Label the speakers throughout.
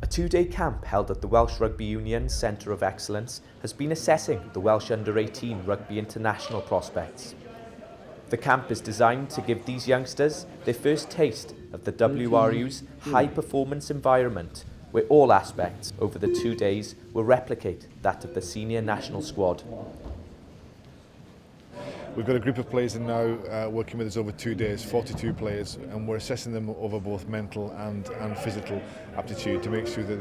Speaker 1: A two-day camp held at the Welsh Rugby Union's Centre of Excellence has been assessing the Welsh Under-18 Rugby International prospects. The camp is designed to give these youngsters their first taste of the WRU's high-performance environment, where all aspects over the 2 days will replicate that of the senior national squad.
Speaker 2: We've got a group of players now working with us over 2 days, 42 players, and we're assessing them over both mental and physical aptitude to make sure that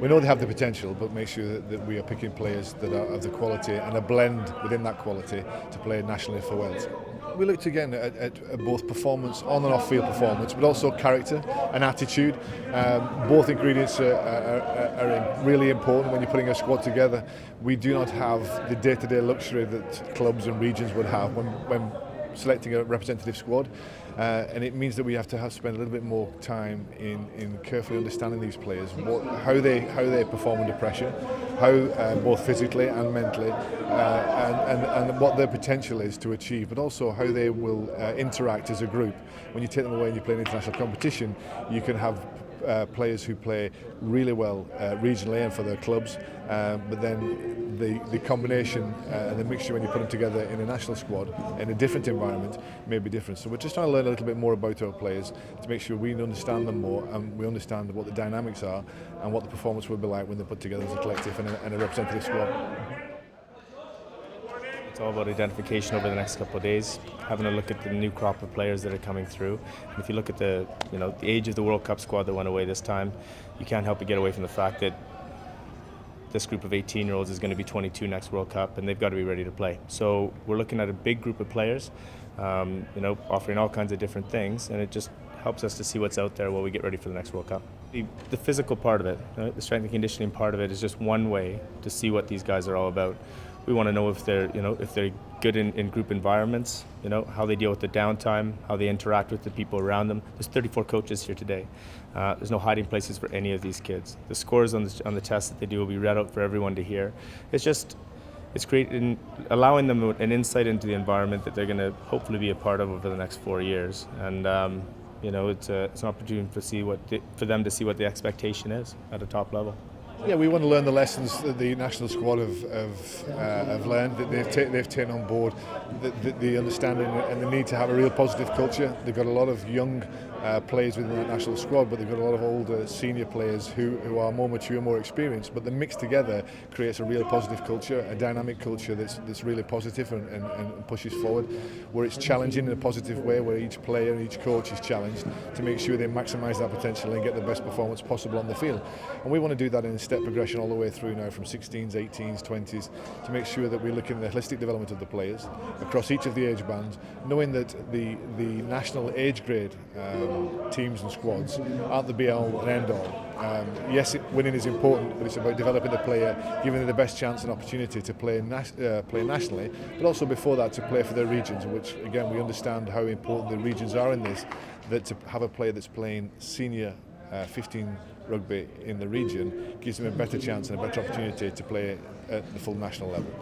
Speaker 2: we know they have the potential, but make sure that we are picking players that are of the quality and a blend within that quality to play nationally for Wales. We looked again at both performance, on and off field performance, but also character and attitude. Both ingredients are really important when you're putting a squad together. We do not have the day-to-day luxury that clubs and regions would have when selecting a representative squad, and it means that we have to spend a little bit more time in carefully understanding these players, how they perform under pressure, how both physically and mentally, and what their potential is to achieve, but also how they will interact as a group. When you take them away and you play an international competition, you can have players who play really well regionally and for their clubs, but then the combination and the mixture when you put them together in a national squad in a different environment may be different. So we're just trying to learn a little bit more about our players to make sure we understand them more and we understand what the dynamics are and what the performance will be like when they're put together as a collective and a representative squad.
Speaker 3: It's all about identification over the next couple of days, having a look at the new crop of players that are coming through. And if you look at the age of the World Cup squad that went away this time, you can't help but get away from the fact that this group of 18-year-olds is going to be 22 next World Cup, and they've got to be ready to play. So we're looking at a big group of players, offering all kinds of different things, and it just helps us to see what's out there while we get ready for the next World Cup. The physical part of it, right? The strength and conditioning part of it is just one way to see what these guys are all about. We want to know if they're good in group environments, how they deal with the downtime, how they interact with the people around them. There's 34 coaches here today. There's no hiding places for any of these kids. The scores on the test that they do will be read out for everyone to hear. It's allowing them an insight into the environment that they're going to hopefully be a part of over the next 4 years. And it's an opportunity for them to see what the expectation is at a top level.
Speaker 2: Yeah, we want to learn the lessons that the national squad have learned, that they've taken on board, the understanding and the need to have a real positive culture. They've got a lot of young players within the national squad, but they've got a lot of older senior players who are more mature, more experienced. But the mix together creates a real positive culture, a dynamic culture that's really positive and pushes forward, where it's challenging in a positive way, where each player and each coach is challenged to make sure they maximise that potential and get the best performance possible on the field. And we want to do that in a step progression all the way through now, from 16s, 18s, 20s, to make sure that we look in the holistic development of the players across each of the age bands, knowing that the national age grade teams and squads aren't the be-all and end-all. Yes, winning is important, but it's about developing the player, giving them the best chance and opportunity to play nationally, but also before that to play for their regions, which again we understand how important the regions are in this, that to have a player that's playing senior 15 rugby in the region gives them a better chance and a better opportunity to play at the full national level.